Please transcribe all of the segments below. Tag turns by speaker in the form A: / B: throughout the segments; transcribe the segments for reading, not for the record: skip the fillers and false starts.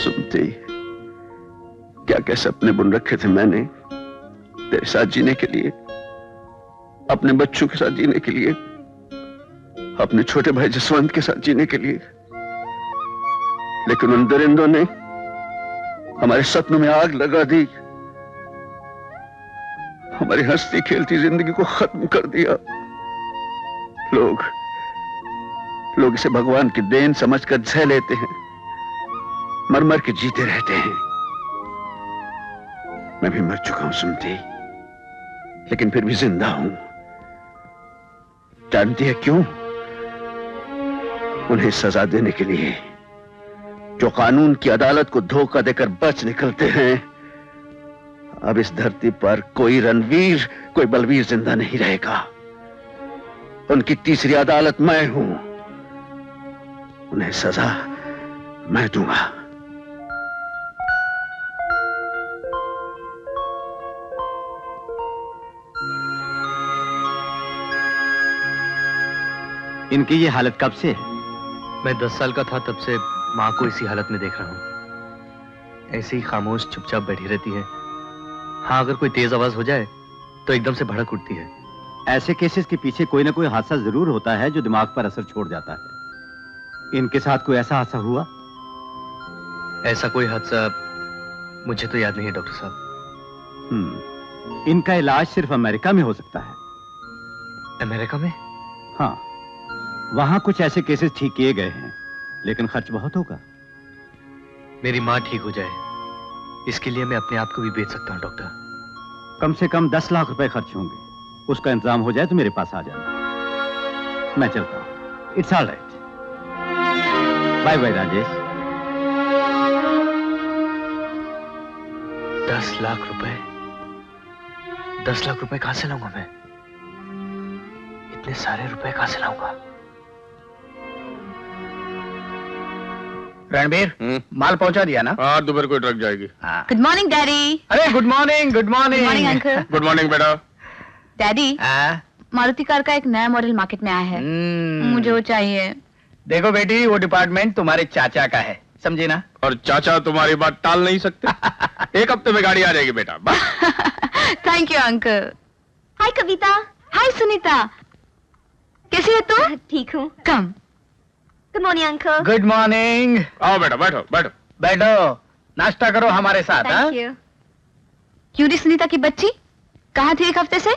A: सुनती, क्या क्या सपने बुन रखे थे मैंने तेरे साथ जीने के लिए, अपने बच्चों के साथ जीने के लिए, अपने छोटे भाई जसवंत के साथ जीने के लिए। लेकिन उन दरिंदों ने हमारे सपनों में आग लगा दी, हमारी हंसती खेलती जिंदगी को खत्म कर दिया। लोग इसे भगवान की देन समझकर सह लेते हैं, मर मर के जीते रहते हैं। मैं भी मर चुका हूं सुनती, लेकिन फिर भी जिंदा हूं। जानती है क्यों? उन्हें सजा देने के लिए, जो कानून की अदालत को धोखा देकर बच निकलते हैं। अब इस धरती पर कोई रणवीर, कोई बलवीर जिंदा नहीं रहेगा। उनकी तीसरी अदालत मैं हूं, उन्हें सजा मैं दूंगा।
B: इनकी ये हालत कब से है?
C: मैं 10 साल का था तब से माँ को इसी हालत में देख रहा हूँ। ऐसे ही खामोश चुपचाप बैठी रहती है। हाँ, अगर कोई तेज आवाज हो जाए तो एकदम से भड़क उठती है।
B: ऐसे केसेस के पीछे कोई ना कोई हादसा जरूर होता है जो दिमाग पर असर छोड़ जाता है। इनके साथ कोई ऐसा हादसा हुआ?
C: ऐसा कोई हादसा मुझे तो याद नहीं है डॉक्टर साहब।
B: इनका इलाज सिर्फ अमेरिका में हो सकता है।
C: अमेरिका में?
B: हाँ, वहां कुछ ऐसे केसेस ठीक किए गए हैं, लेकिन खर्च बहुत होगा।
C: मेरी माँ ठीक हो जाए, इसके लिए मैं अपने आप को भी बेच सकता हूँ डॉक्टर।
B: कम से कम 10 लाख रुपए खर्च होंगे। उसका इंतजाम हो जाए तो मेरे पास आ जाना। मैं चलता हूँ। It's all right. Bye bye Rajesh.
C: 10 lakh रुपए? 10 लाख रुपए कहां से लाऊंगा मैं? इतने सारे रुपए कहां से लाऊंगा?
D: रणबीर, माल पहुंचा दिया ना?
E: हाँ, दोपहर को ट्रक जाएगी।
F: Good morning daddy.
D: अरे good morning, good morning.
F: Good morning uncle.
E: Good morning बेटा।
F: डैडी, मारुति कार का एक नया मॉडल मार्केट में आया है, मुझे वो चाहिए।
D: देखो बेटी, वो डिपार्टमेंट तुम्हारे चाचा का है, समझी ना?
E: और चाचा तुम्हारी बात टाल नहीं सकते। 1 हफ्ते में गाड़ी आ जाएगी बेटा।
F: Thank you uncle. Hi Kavita. Hi Sunita, कैसी है तू? ठीक हूँ। Come. Good morning uncle.
D: Good morning.
E: आओ बेटा, बैठो बैठो
D: बैठो, नाश्ता करो हमारे साथ।
F: Thank you. क्यों री सुनीता की बच्ची, कहाँ थी 1 हफ्ते से?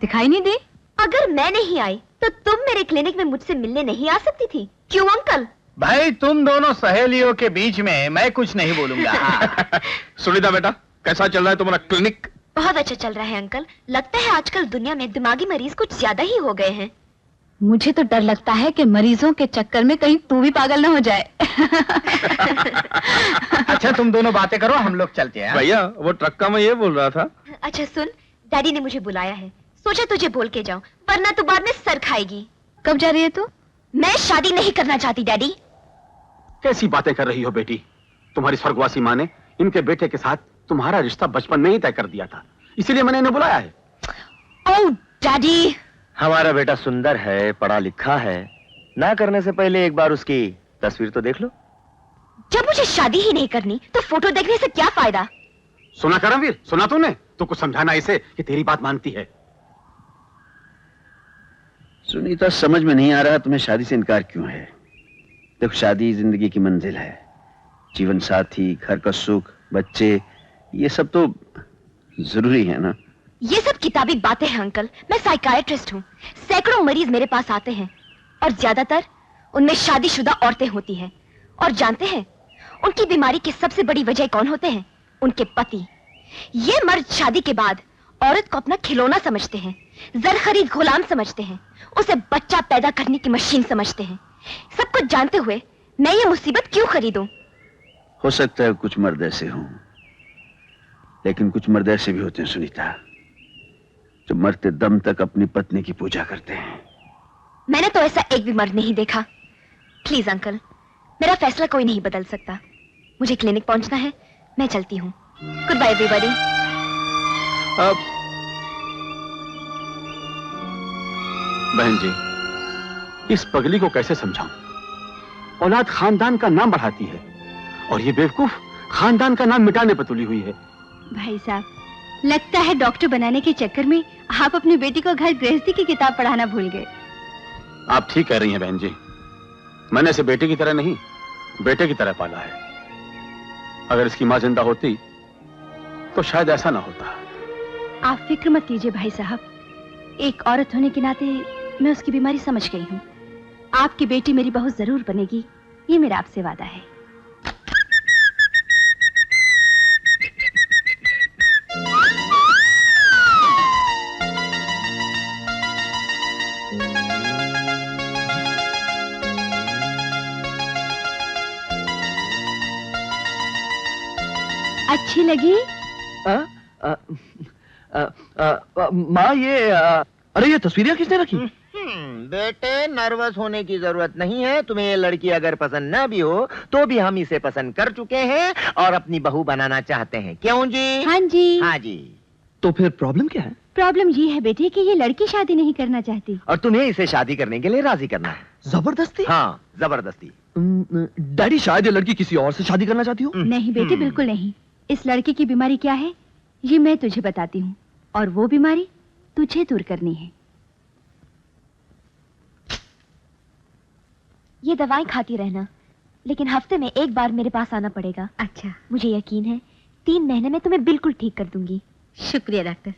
F: दिखाई नहीं दी।
G: अगर मैं नहीं आई तो तुम मेरे क्लिनिक में मुझसे मिलने नहीं आ सकती थी, क्यों अंकल?
D: भाई तुम दोनों सहेलियों के बीच में मैं कुछ नहीं बोलूंगा।
E: सुनीता बेटा, कैसा चल रहा है तुम्हारा क्लिनिक?
G: बहुत अच्छा चल रहा है अंकल। लगता है आजकल दुनिया में दिमागी मरीज कुछ ज्यादा ही हो गए हैं।
F: मुझे तो डर लगता है कि मरीजों के चक्कर में कहीं तू भी पागल न हो जाए।
D: अच्छा तुम दोनों बातें करो, हम लोग चलते हैं।
E: भैया, वो ट्रक का मैं ये बोल रहा था।
G: अच्छा सुन, डैडी ने मुझे बुलाया है, सोचा तुझे बोल के जाऊं, वरना तू बाद में सर खाएगी।
F: कब जा रही है तू?
G: मैं शादी नहीं करना चाहती डैडी।
B: कैसी बातें कर रही हो बेटी? तुम्हारी स्वर्गवासी माँ ने इनके बेटे के साथ तुम्हारा रिश्ता बचपन में ही तय कर दिया था, इसीलिए मैंने इन्हें बुलाया है।
G: ओह डैडी,
C: हमारा बेटा सुंदर है, पढ़ा लिखा है, ना करने से पहले एक बार उसकी तस्वीर तो देख लो।
G: जब मुझे शादी ही नहीं करनी तो फोटो देखने से क्या फायदा?
B: सुना करमवीर, सुना तूने? तो कुछ समझाना इसे कि तेरी बात मानती है।
A: सुनीता, समझ में नहीं आ रहा तुम्हें शादी से इनकार क्यों है। देखो, शादी जिंदगी की मंजिल है। जीवन साथी, घर का सुख, बच्चे, ये सब तो जरूरी है ना।
G: ये सब किताबी बातें हैं अंकल। मैं साइकाइट्रिस्ट हूँ। सैकड़ों मरीज मेरे पास आते हैं और ज्यादातर उनमें शादीशुदा औरतें होती हैं। और जानते हैं उनकी बीमारी की सबसे बड़ी वजह कौन होते हैं? उनके पति। ये मर्द शादी के बाद औरत को अपना खिलौना समझते हैं, जर खरीद गुलाम समझते हैं, उसे बच्चा पैदा करने की मशीन समझते हैं। सब कुछ जानते हुए मैं ये मुसीबत क्यों खरीदूं?
A: हो सकता है कुछ मर्द ऐसे हों, लेकिन कुछ मर्द ऐसे भी होते हैं सुनीता, जो मरते दम तक अपनी पत्नी की पूजा करते हैं।
G: मैंने तो ऐसा एक भी मर्द नहीं देखा। प्लीज अंकल, मेरा फैसला कोई नहीं बदल सकता। मुझे क्लिनिक पहुंचना है, मैं चलती हूँ। Goodbye everybody.
B: बहन जी, इस पगली को कैसे समझाऊं? औलाद खानदान का नाम बढ़ाती है और ये बेवकूफ खानदान का नाम मिटाने पर तुली हुई है।
F: भाई साहब, लगता है डॉक्टर बनाने के चक्कर में आप अपनी बेटी को घर गृहस्थी की किताब पढ़ाना भूल गए।
B: आप ठीक कह रही हैं बहन जी। मैंने इसे बेटे की तरह नहीं, बेटे की तरह पाला है। अगर इसकी मां जिंदा होती तो शायद ऐसा ना होता।
F: आप फिक्र मत कीजिए भाई साहब, एक औरत होने के नाते मैं उसकी बीमारी समझ गई हूँ। आपकी बेटी मेरी बहू जरूर बनेगी, ये मेरा आपसे वादा है। अच्छी लगी?
C: माँ ये अरे ये तस्वीरें किसने रखी?
H: बेटे नर्वस होने की जरूरत नहीं है। तुम्हें ये लड़की अगर पसंद न भी हो तो भी हम इसे पसंद कर चुके हैं और अपनी बहू बनाना चाहते हैं। क्यों जी?
F: हाँ जी।
H: हाँ जी।
C: तो फिर प्रॉब्लम क्या है?
F: प्रॉब्लम ये है बेटी कि ये लड़की शादी नहीं करना चाहती
H: और तुम्हें इसे शादी करने के लिए राजी करना है।
C: जबरदस्ती?
H: हाँ, जबरदस्ती।
C: डैडी शायद ये लड़की किसी और से शादी करना चाहती हो।
F: नहीं बेटी, बिल्कुल नहीं। इस लड़की की बीमारी क्या है ये मैं तुझे बताती हूँ, और वो बीमारी तुझे दूर करनी है।
G: ये दवाएं खाती रहना, लेकिन हफ्ते में एक बार मेरे पास आना पड़ेगा।
F: अच्छा।
G: मुझे यकीन है 3 महीने में तुम्हें बिल्कुल ठीक कर दूंगी।
F: शुक्रिया doctor.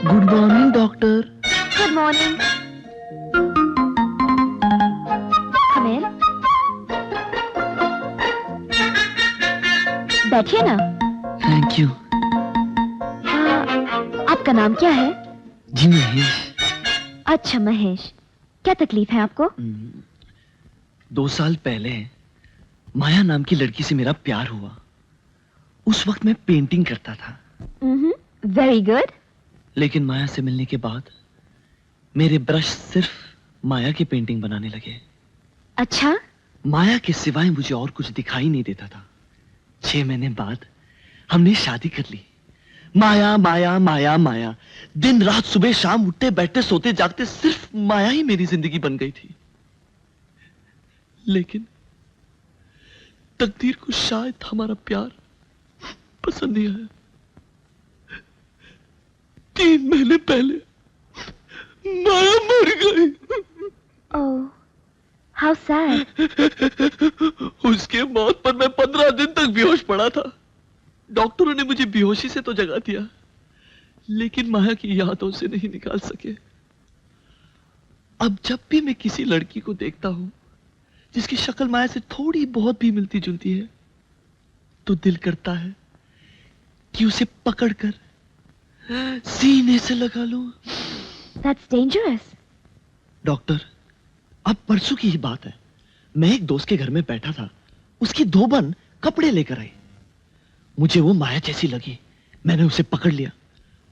C: Good morning doctor.
G: Good morning. Come in. बैठिए ना।
C: Thank you.
G: आपका नाम क्या है?
C: जी महेश।
G: अच्छा महेश, क्या तकलीफ है आपको?
C: 2 साल पहले माया नाम की लड़की से मेरा प्यार हुआ। उस वक्त मैं पेंटिंग करता था।
G: Very good.
C: लेकिन माया से मिलने के बाद मेरे ब्रश सिर्फ माया की पेंटिंग बनाने लगे।
G: अच्छा?
C: माया के सिवाय मुझे और कुछ दिखाई नहीं देता था। 6 महीने बाद हमने शादी कर ली। माया माया माया माया, दिन रात सुबह शाम उठते बैठते सोते जागते सिर्फ माया ही मेरी जिंदगी बन गई थी। लेकिन तकदीर को शायद हमारा प्यार पसंद नहीं आया। 3 महीने पहले माया मर गई।
G: ओह, हाउ सैड।
C: उसके मौत पर मैं 15 दिन तक बेहोश पड़ा था। डॉक्टरों ने मुझे बेहोशी से तो जगा दिया, लेकिन माया की यादों से नहीं निकाल सके। अब जब भी मैं किसी लड़की को देखता हूं जिसकी शक्ल माया से थोड़ी बहुत भी मिलती जुलती है, तो दिल करता है कि उसे पकड़कर सीने से लगा लूं।
G: That's dangerous.
C: डॉक्टर, अब परसों की ही बात है। मैं एक दोस्त के घर में बैठा था। उसकी धोबन कपड़े लेकर आई। मुझे वो माया जैसी लगी। मैंने उसे पकड़ लिया।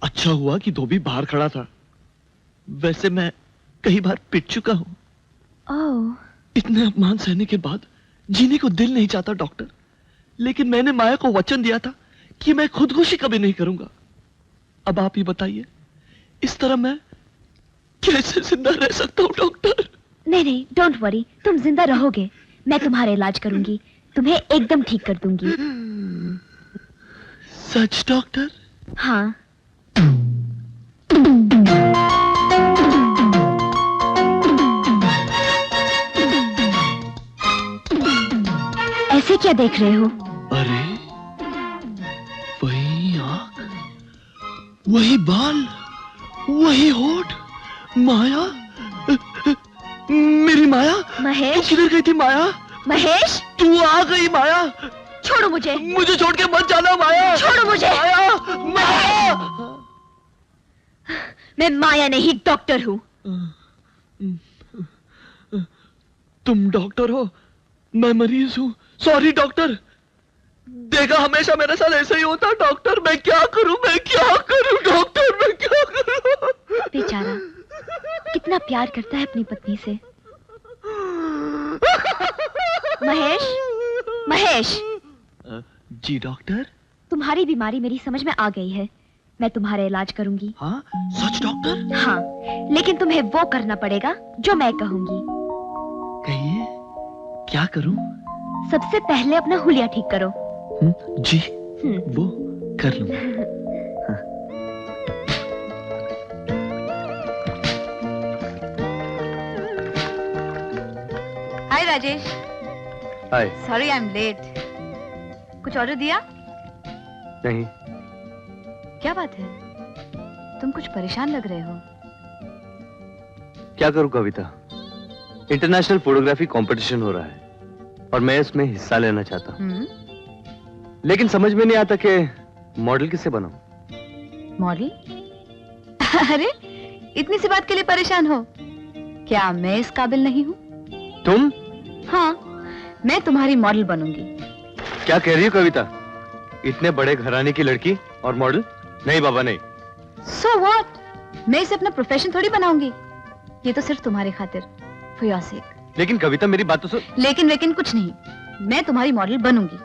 C: अच्छा हुआ कि धोबी बाहर खड़ा था। वैसे मैं कई बार पिट चुका हूं।
G: ओह।
C: इतने अपमान सहने के बाद जीने को दिल नहीं चाहता डॉक्टर। लेकिन मैंने माया को वचन दिया था कि मैं खुदकुशी कभी नहीं करूंगा। अब आप ही बताइए, इस तरह मैं कैसे जिंदा रह सकता हूं डॉक्टर?
G: नहीं नहीं, डोंट वरी, तुम जिंदा रहोगे। मैं तुम्हारा इलाज करूंगी, तुम्हें एकदम ठीक कर दूंगी।
C: सच डॉक्टर?
G: हाँ। ऐसे क्या देख रहे हो?
C: अरे, वही आंख, वही बाल, वही होठ, माया, मेरी माया।
G: महेश?
C: तू किधर गई थी माया?
G: महेश?
C: तू आ गई माया।
G: छोड़ो मुझे।
C: मुझे छोड़ के मत जाना माया।
G: छोड़ो मुझे।
C: माया, माया।
G: मैं माया नहीं, डॉक्टर हूँ।
C: तुम डॉक्टर हो, मैं मरीज हूँ। Sorry doctor. देखा, हमेशा मेरे साथ ऐसा ही होता डॉक्टर। मैं क्या करूं, मैं क्या करूं डॉक्टर, मैं क्या करूं?
G: बेचारा कितना प्यार करता है अपनी पत्नी से। महेश, महेश।
C: जी डॉक्टर।
G: तुम्हारी बीमारी मेरी समझ में आ गई है। मैं तुम्हारा इलाज करूंगी।
C: हाँ सच डॉक्टर?
G: हाँ, लेकिन तुम्हें वो करना पड़ेगा जो मैं कहूंगी।
C: कहिए, क्या करूं?
G: सबसे पहले अपना हुलिया ठीक करो।
C: जी, वो कर लूं।
F: Hi Rajesh.
B: Hi.
F: Sorry I am late. कुछ ऑर्डर दिया?
B: नहीं।
F: क्या बात है, तुम कुछ परेशान लग रहे हो।
B: क्या करूं कविता, इंटरनेशनल फोटोग्राफी कंपटीशन हो रहा है और मैं इसमें हिस्सा लेना चाहता हूं। लेकिन समझ में नहीं आता कि मॉडल किससे बनाऊं।
F: मॉडल? अरे इतनी सी बात के लिए परेशान हो क्या? मैं इस काबिल नहीं हूँ।
B: तुम?
F: हाँ, मैं तुम्हारी मॉडल बनूंगी।
B: क्या कह रही हो कविता, इतने बड़े घराने की लड़की और मॉडल? नहीं बाबा नहीं।
F: So what? मैं इसे अपना प्रोफेशन थोड़ी बनाऊंगी, ये तो सिर्फ तुम्हारी खातिर, for your sake।
B: लेकिन कविता मेरी बात तो सुन।
F: लेकिन कुछ नहीं, मैं तुम्हारी मॉडल बनूंगी।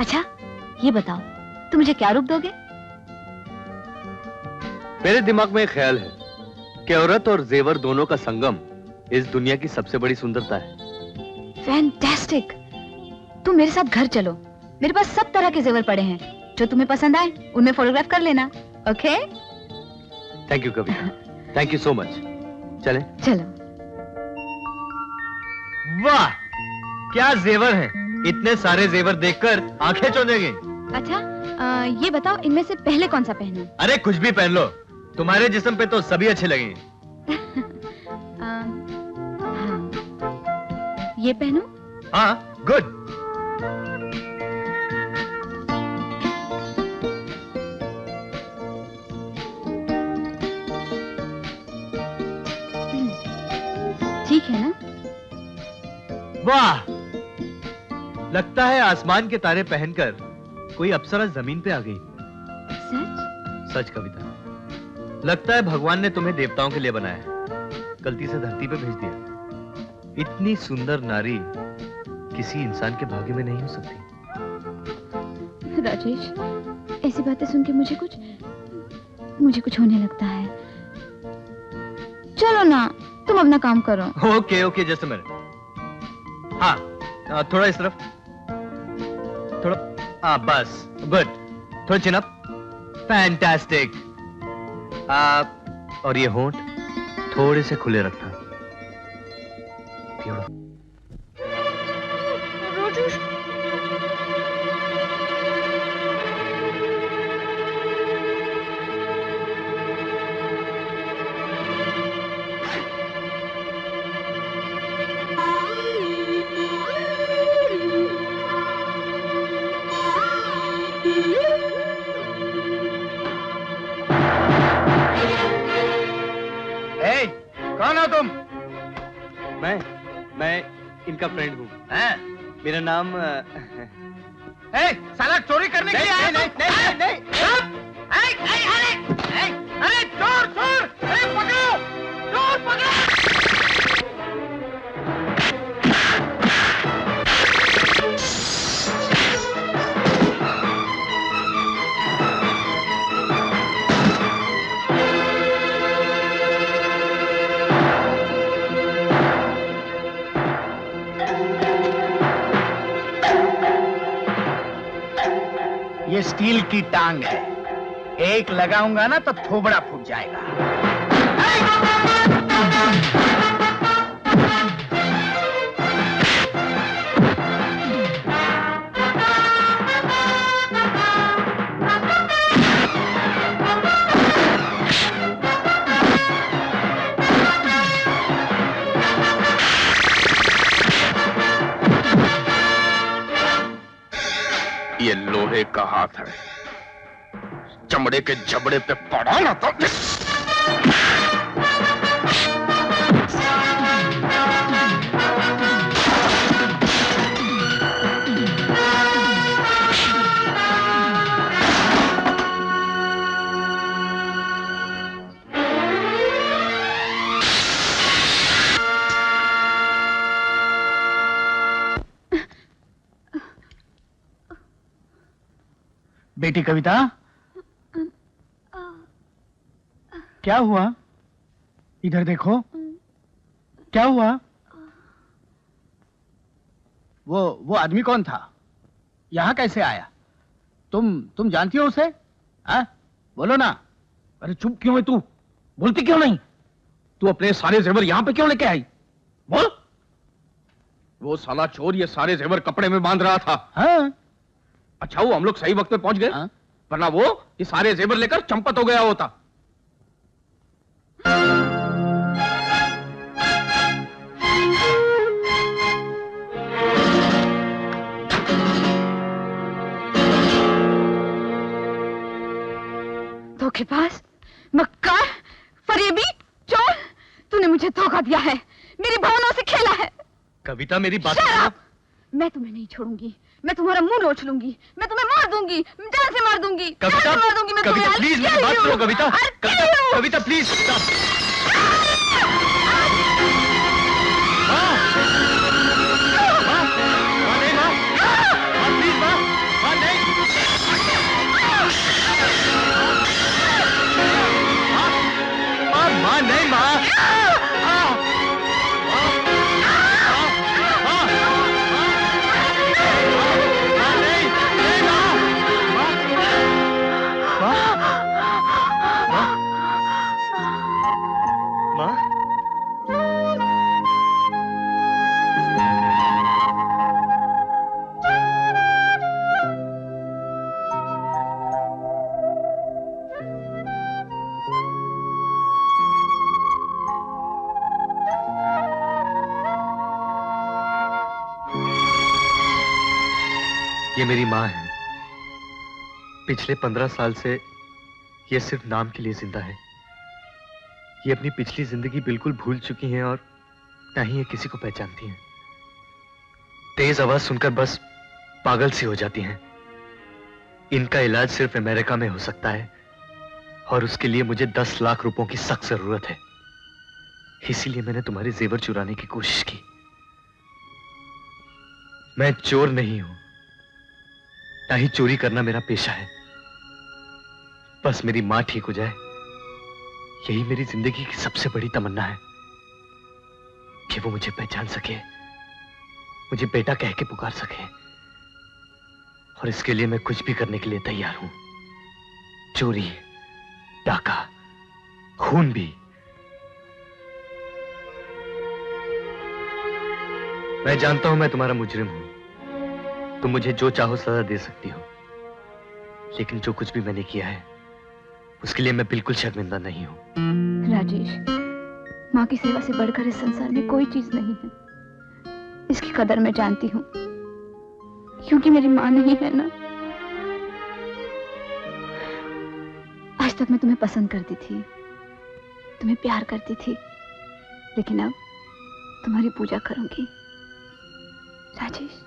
F: अच्छा ये बताओ, तुम मुझे क्या रूप दोगे?
B: मेरे दिमाग में एक ख्याल है कि औरत और जेवर दोनों का संगम इस दुनिया की सबसे बड़ी सुंदरता है।
F: फैंटास्टिक। तुम मेरे साथ घर चलो, मेरे पास सब तरह के जेवर पड़े हैं, जो तुम्हें पसंद आए उनमें फोटोग्राफ कर लेना। Okay?
B: Thank you Kavita, thank you so much. चले?
F: चलो।
H: वाह, क्या जेवर हैं! इतने सारे जेवर देखकर आंखें चौंधे गई।
F: अच्छा ये बताओ, इनमें से पहले कौन सा पहनूं?
H: अरे कुछ भी पहन लो, तुम्हारे जिस्म पे तो सभी अच्छे लगेंगे।
F: हाँ, ये पहनूं?
H: हाँ, गुड।
F: ठीक है ना?
H: वाह, लगता है आसमान के तारे पहनकर कोई अप्सरा जमीन पे आ गई।
F: सच?
H: सच कविता, लगता है भगवान ने तुम्हें देवताओं के लिए बनाया, गलती से धरती पे भेज दिया। इतनी सुंदर नारी किसी इंसान के भाग्य में नहीं हो सकती।
F: राजेश, ऐसी बातें सुन के मुझे कुछ होने लगता है। चलो ना, तुम अपना काम करो।
H: Okay okay, just a minute. हाँ, थोड़ा इस तरफ, थोड़ा, हाँ बस, गुड। थोड़ा चिन अप, फैंटास्टिक। और ये होंठ थोड़े से खुले रखना। ब्यूटीफुल।
D: कौन हो तुम?
B: मैं इनका फ्रेंड हूँ। मेरा नाम
D: साला चोरी करने के लिए आया? नहीं। अरे चोर! अरे पकड़ो! चोर पकड़ो! ये स्टील की टांग है, एक लगाऊंगा ना तो थोबड़ा फूट जाएगा।
E: ये लोहे का हाथ है, चमड़े के जबड़े पे पड़ा ना तो
D: बेटी कविता, क्या हुआ? इधर देखो, क्या हुआ? वो आदमी कौन था? यहाँ कैसे आया? तुम जानती हो उसे? हाँ? बोलो ना। अरे चुप क्यों है तू? बोलती क्यों नहीं? तू अपने सारे जेवर यहाँ पे क्यों लेके आई? बोल।
E: वो साला चोर ये सारे जेवर कपड़े में बांध रहा था।
D: हाँ?
E: अच्छा वो हम लोग सही वक्त पे पहुंच गए,
D: हाँ?
E: वरना वो ये सारे जेवर लेकर चंपत हो गया होता।
F: धोखेबाज, मक्कार, फरेबी, चोर, तूने मुझे धोखा दिया है, मेरी भावनाओं से खेला है।
H: कविता मेरी बात
F: सुनो। मैं तुम्हें नहीं छोड़ूंगी, मैं तुम्हारा मुंह नोच लूंगी, मैं तुम्हें मार दूंगी, जान से मार दूंगी, जान से मार दूंगी मैं तुम्हें।
H: कविता प्लीज मेरी बात सुनो कविता, कविता प्लीज। ये मेरी माँ है। पिछले 15 साल से ये सिर्फ नाम के लिए जिंदा है। ये अपनी पिछली जिंदगी बिल्कुल भूल चुकी हैं और ना ही ये किसी को पहचानती हैं। तेज आवाज सुनकर बस पागल सी हो जाती हैं। इनका इलाज सिर्फ अमेरिका में हो सकता है और उसके लिए मुझे 10 लाख रुपयों की सख्त जरूरत है। इसीलिए मैंने तुम्हारे जेवर चुराने की कोशिश की। मैं चोर नहीं हूं, ना ही चोरी करना मेरा पेशा है। बस मेरी मां ठीक हो जाए, यही मेरी जिंदगी की सबसे बड़ी तमन्ना है कि वो मुझे पहचान सके, मुझे बेटा कह के पुकार सके। और इसके लिए मैं कुछ भी करने के लिए तैयार हूं। चोरी, डाका, खून भी। मैं जानता हूं मैं तुम्हारा मुजरिम हूं। तुम मुझे जो चाहो सजा दे सकती हो, लेकिन जो कुछ भी मैंने किया है उसके लिए मैं बिल्कुल शर्मिंदा नहीं हूं।
F: राजेश, माँ की सेवा से बढ़कर इस संसार में कोई चीज नहीं है। इसकी कदर मैं जानती हूँ, क्योंकि मेरी माँ नहीं है ना। आज तक मैं तुम्हें पसंद करती थी, तुम्हें प्यार करती थी, लेकिन अब तुम्हारी पूजा करूंगी राजेश।